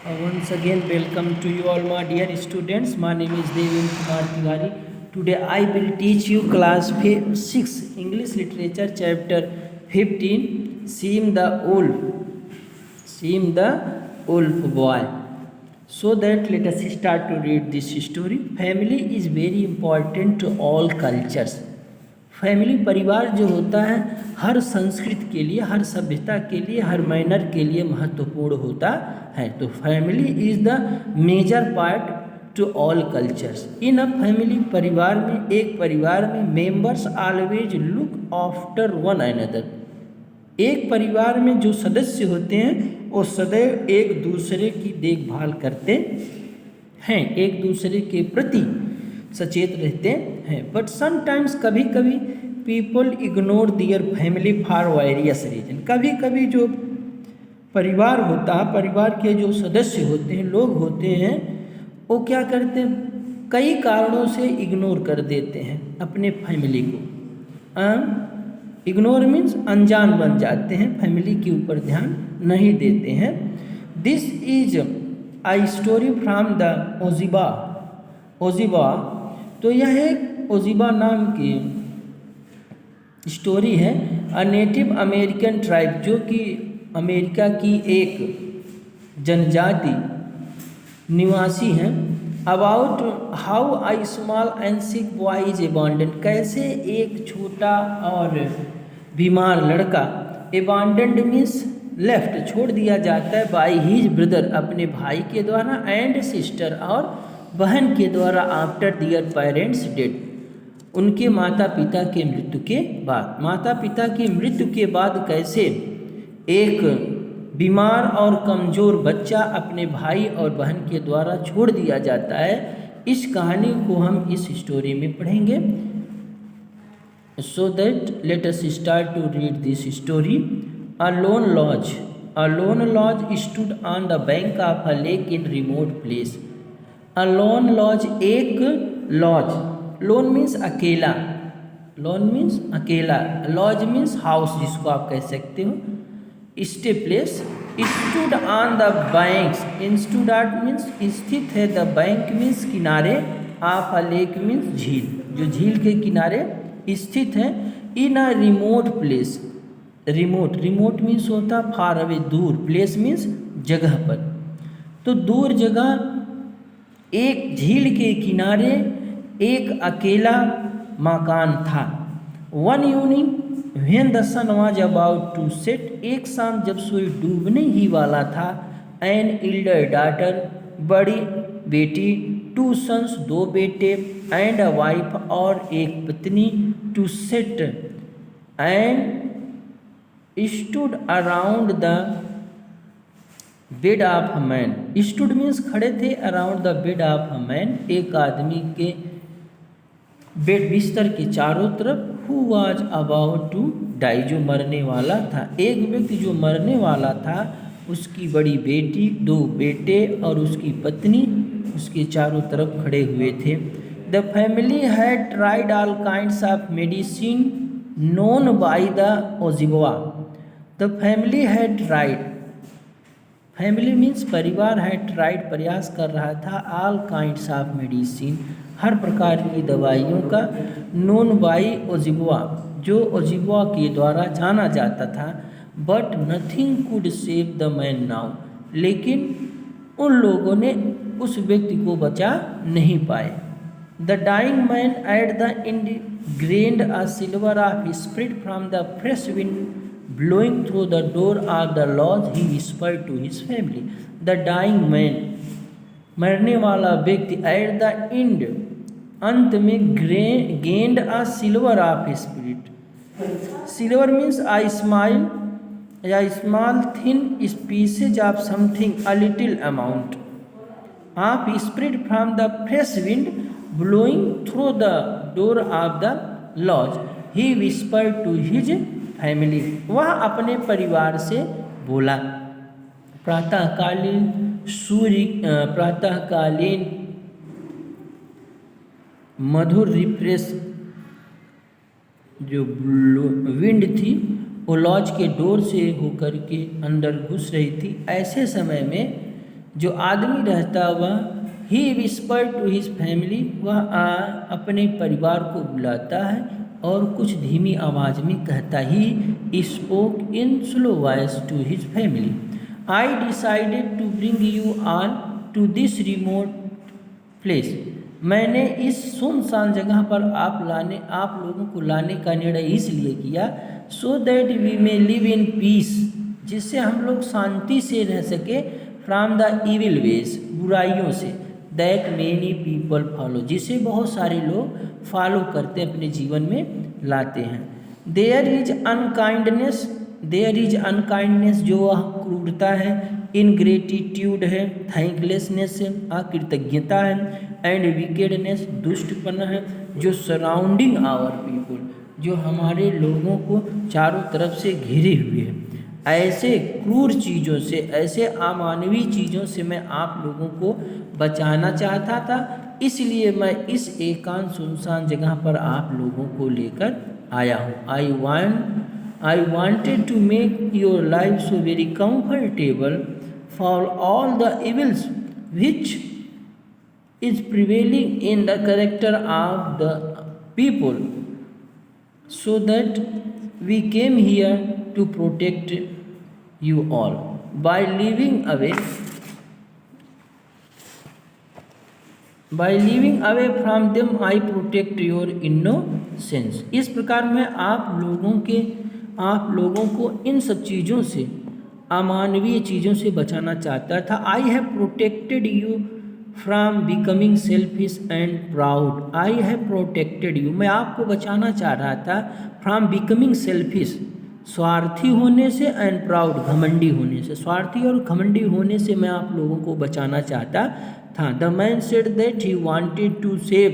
Once again, welcome to you all, my dear students. My name is Devendra Kumar Tiwari. Today, I will teach you class 6 English Literature, chapter 15. Seem the wolf boy. So that let us start to read this story. Family is very important to all cultures. Family परिवार जो होता है हर संस्कृति के लिए, हर सभ्यता के लिए, हर मैनर के लिए महत्वपूर्ण होता है. तो family is the major part to all cultures. In a family, परिवार में, एक परिवार में members always look after one another. एक परिवार में जो सदस्य होते हैं वो सदैव एक दूसरे की देखभाल करते हैं, एक दूसरे के प्रति सचेत रहते हैं. बट समटाइम्स, कभी कभी, people ignore their family for various reason. कभी कभी जो परिवार होता है, परिवार के जो सदस्य होते हैं, लोग होते हैं, वो क्या करते हैं, कई कारणों से इग्नोर कर देते हैं अपने फैमिली को. इग्नोर मीन्स अनजान बन जाते हैं, फैमिली के ऊपर ध्यान नहीं देते हैं. This is a story from the Ojibwa. तो यह एक ओजिबा नाम की स्टोरी है. अ नेटिव अमेरिकन ट्राइब, जो कि अमेरिका की एक जनजाति निवासी हैं. About how a small and sick boy is abandoned. कैसे एक छोटा और बीमार लड़का, अबैंडन्ड मीन्स लेफ्ट, छोड़ दिया जाता है, बाय हिज ब्रदर, अपने भाई के द्वारा, एंड सिस्टर, और बहन के द्वारा, आफ्टर दियर पेरेंट्स डेथ, उनके माता पिता के मृत्यु के बाद. माता पिता की मृत्यु के बाद कैसे एक बीमार और कमज़ोर बच्चा अपने भाई और बहन के द्वारा छोड़ दिया जाता है, इस कहानी को हम इस स्टोरी में पढ़ेंगे. So that let us start to read this story. A lone lodge stood on the bank of a lake in remote place. A lone lodge, एक लॉज, लोन मीन्स अकेला, लोन मीन्स अकेला, lodge means house, जिसको आप कह सकते हो, stay place. Stood on the banks, stood means स्थित है, द बैंक मीन्स किनारे, ऑफ अ लेक मीन्स झील, जो झील के किनारे स्थित है. इन a remote place, remote means होता फार अवे, दूर, प्लेस मीन्स जगह पर. तो दूर जगह एक झील के किनारे एक अकेला मकान था. One evening when the sun was about to set, एक शाम जब सूरज डूबने ही वाला था, एन एल्डर डॉटर, बड़ी बेटी, टू सन्स, दो बेटे, एंड अ वाइफ, और एक पत्नी, two sat and stood around the bed of a man. Stood means खड़े थे, around the bed of a man, एक आदमी के बेड, बिस्तर के चारों तरफ. Who was about to die, जो मरने वाला था. एक व्यक्ति जो मरने वाला था, उसकी बड़ी बेटी, दो बेटे और उसकी पत्नी उसके चारों तरफ खड़े हुए थे. The family had tried all kinds of medicine known by the Ojibwa. The family had tried, family means परिवार, है ट्राइड, प्रयास कर रहा था, ऑल काइंड्स ऑफ मेडिसिन, हर प्रकार की दवाइयों का, नोन बाई ओजिबवा, जो ओजिबवा के द्वारा जाना जाता था. But nothing could save the man now, लेकिन उन लोगों ने उस व्यक्ति को बचा नहीं पाए. The dying man at the end grained a silver of spirit from the fresh wind blowing through the door of the lodge, he whispered to his family. The dying man, मरने वाला व्यक्ति, at the end, अंत में, gained a silver of spirit. Silver means a smile, a small thin species of something, a little amount of spirit from the fresh wind blowing through the door of the lodge. He whispered to his family, वह अपने परिवार से बोला. प्रातःकालीन मधुर refresh जो wind थी, वो laws के डोर से होकर के अंदर घुस रही थी. ऐसे समय में जो आदमी रहता वह ही विस्पर टू हिज फैमिली, वह अपने परिवार को बुलाता है और कुछ धीमी आवाज़ में कहता ही spoke in slow voice to his family, I decided to bring you all to this remote place. मैंने इस सुनसान जगह पर आप लोगों को लाने का निर्णय इसलिए किया so that we may live in peace, जिससे हम लोग शांति से रह सके, फ्रॉम द इविल वेज, बुराइयों से, दैट मेनी पीपल फॉलो, जिसे बहुत सारे लोग फॉलो करते हैं, अपने जीवन में लाते हैं। देयर इज अनकाइंडनेस, जो वह क्रूरता है, इनग्रेटिट्यूड है, थैंकलेसनेस है, अकृतज्ञता है, एंड विकेडनेस, दुष्टपन है, जो सराउंडिंग आवर पीपुल, जो हमारे लोगों को चारों तरफ से घिरे हुए हैं। ऐसे क्रूर चीज़ों से, ऐसे अमानवीय चीज़ों से मैं आप लोगों को बचाना चाहता था, इसलिए मैं इस एकांत सुनसान जगह पर आप लोगों को लेकर आया हूँ। I wanted to make your life so very comfortable for all the evils which is prevailing in the character of the people, so that we came here to protect you all. By living away from them, I protect your innocence. इस प्रकार मैं आप लोगों को इन सब चीज़ों से, अमानवीय चीज़ों से बचाना चाहता था। I have protected you from becoming selfish and proud. I have protected you, मैं आपको बचाना चाह रहा था, फ्रॉम बिकमिंग सेल्फिश, स्वार्थी होने से, एंड प्राउड, घमंडी होने से। स्वार्थी और घमंडी होने से मैं आप लोगों को बचाना चाहता था। The man said that he wanted to save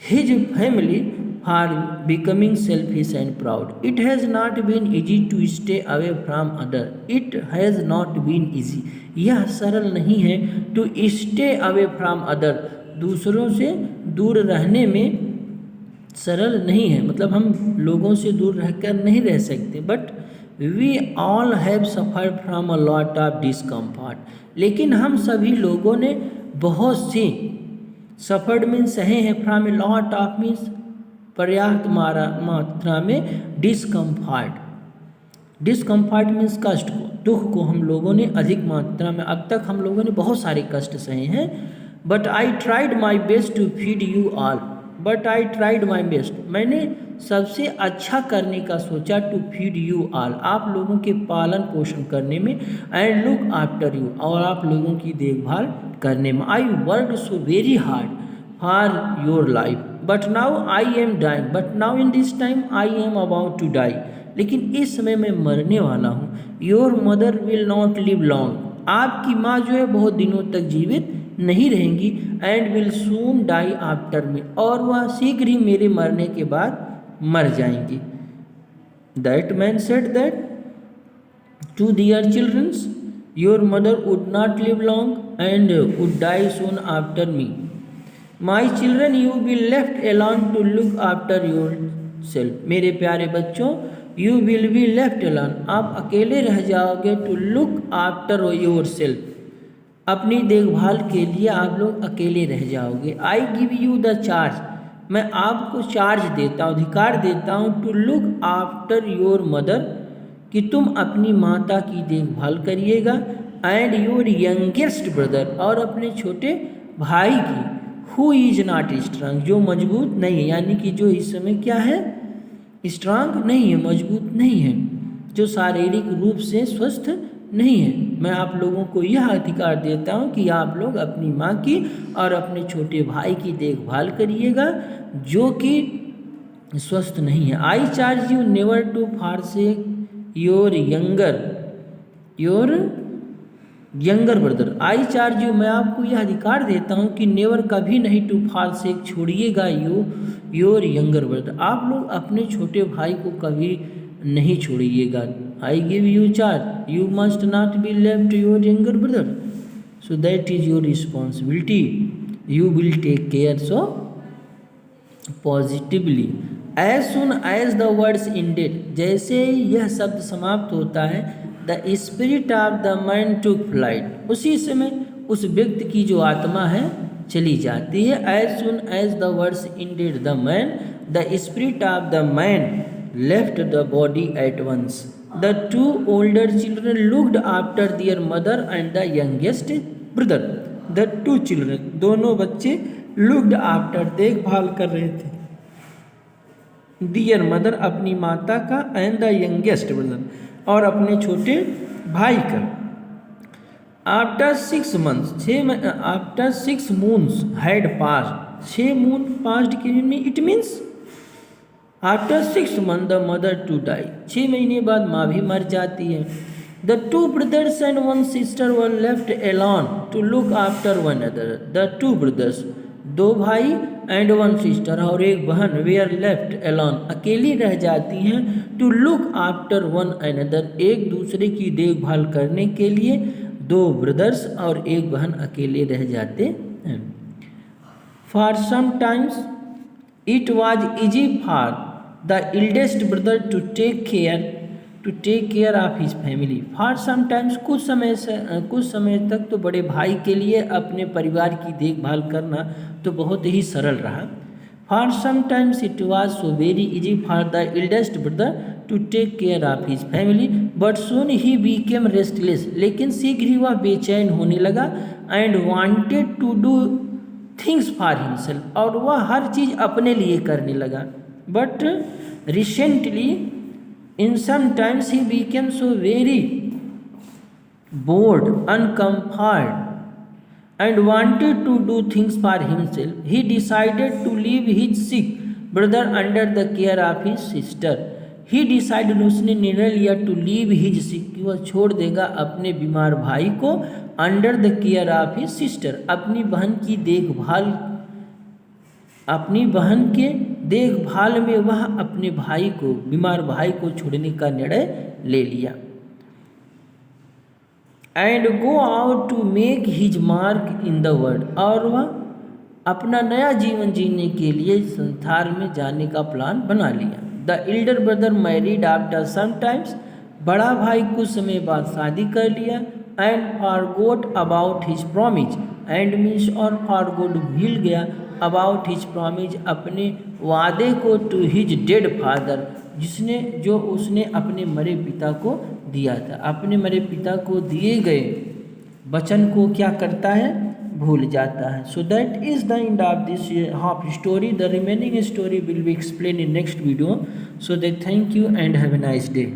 his family for becoming selfish and proud. It has not been easy to stay away from other. It has not been easy, यह सरल नहीं है, to stay away from other, दूसरों से दूर रहने में सरल नहीं है, मतलब हम लोगों से दूर रहकर नहीं रह सकते। But we all have suffered from a lot of discomfort, लेकिन हम सभी लोगों ने बहुत सी, सफ़र्ड मीन्स सहे हैं, from a lot of means पर्याप्त मात्रा में, डिस्कम्फर्ट मीन्स कष्ट को, दुख को हम लोगों ने अधिक मात्रा में, अब तक हम लोगों ने बहुत सारे कष्ट सहे हैं। But I tried my best to feed you all, but I tried my best, मैंने सबसे अच्छा करने का सोचा, टू फीड यू ऑल, आप लोगों के पालन पोषण करने में, एंड लुक आफ्टर यू, और आप लोगों की देखभाल करने में। I worked so very hard for your life, but now I am dying, but now in this time I am about to die, लेकिन इस समय मैं मरने वाला हूँ। Your mother will not live long, आपकी माँ जो है बहुत दिनों तक जीवित नहीं रहेंगी, and will soon die after me, और वह शीघ्र ही मेरे मरने के बाद मर जाएंगी। That man said that to their childrens, your mother would not live long and would die soon after me. My children you will left alone to look after yourself, मेरे प्यारे बच्चों, you will be left alone, आप अकेले रह जाओगे, to look after yourself, अपनी देखभाल के लिए आप लोग अकेले रह जाओगे। I give you the charge, मैं आपको चार्ज देता हूँ, अधिकार देता हूँ, to look after your mother, कि तुम अपनी माता की देखभाल करिएगा, एंड योर यंगेस्ट ब्रदर, और अपने छोटे भाई की, हु इज नॉट स्ट्रांग, जो मजबूत नहीं है, यानी कि जो इस समय क्या है, स्ट्रांग नहीं है, मजबूत नहीं है, जो शारीरिक रूप से स्वस्थ नहीं है। मैं आप लोगों को यह अधिकार देता हूँ कि आप लोग अपनी माँ की और अपने छोटे भाई की देखभाल करिएगा, जो कि स्वस्थ नहीं है। I charge you never to forsake your younger brother, I charge you, मैं आपको यह अधिकार देता हूँ कि नेवर, कभी नहीं, टू फॉरसेक, छोड़िएगा, योर यंगर ब्रदर, आप लोग अपने छोटे भाई को कभी नहीं छोड़िएगा। I give you charge, you must not be left your younger brother, so that is your responsibility, you will take care so positively. As soon as the words ended, जैसे यह शब्द समाप्त होता है, the spirit of the man took flight. उसी समय उस व्यक्ति की जो आत्मा है चली जाती है। As soon as the words ended the man the spirit of the man left the body at once. The two older children looked after their mother and the youngest brother. The two children, दोनों बच्चे, looked after, देखभाल कर रहे थे, दियर mother, अपनी माता का, and the youngest brother, और अपने छोटे भाई का। After 6 months, after 6 moons had pass, 6 moon passed के में it means after 6 months the mother too die, 6 महीने बाद माँ भी मर जाती है। The two brothers and one sister were left alone to look after one other. The two brothers, 2 भाई, एंड वन सिस्टर, और एक बहन, वेयर लेफ्ट अलोन, अकेली रह जाती हैं, to look after one another, एक दूसरे की देखभाल करने के लिए 2 ब्रदर्स और एक बहन अकेले रह जाते हैं। For some times it was easy for the eldest brother to take care of his family. For some times, कुछ समय तक तो बड़े भाई के लिए अपने परिवार की देखभाल करना तो बहुत ही सरल रहा। For some times it was so very easy for the eldest brother to take care of his family, but soon ही बीकेम रेस्टलेस, लेकिन शीघ्र ही वह बेचैन होने लगा, and wanted to do things for himself, और वह हर चीज़ अपने लिए करने लगा। But recently in some times he became so very bored, uncomfortable, and wanted to do things for himself. He decided to leave his sick brother under the care of his sister. He decided, उसने निर्णय लिया, to leave his sick, कि वह छोड़ देगा अपने बीमार भाई को, under the care of his sister, अपनी बहन की देखभाल, अपनी बहन के देखभाल में वह अपने भाई को, बीमार भाई को छोड़ने का निर्णय ले लिया। And go out to make his mark in the world, और वह अपना नया जीवन जीने के लिए संसार में जाने का प्लान बना लिया। The elder brother married after some times, बड़ा भाई कुछ समय बाद शादी कर लिया। And forgot about his promise, and means और फॉरगॉट, भूल गया, अबाउट हिज प्रॉमिस, अपने वादे को, टू हिज डेड फादर, जो उसने अपने मरे पिता को दिया था। अपने मरे पिता को दिए गए वचन को क्या करता है, भूल जाता है। So that is the end of this half story. The remaining story will be explain in next video. So that thank you and have a nice day.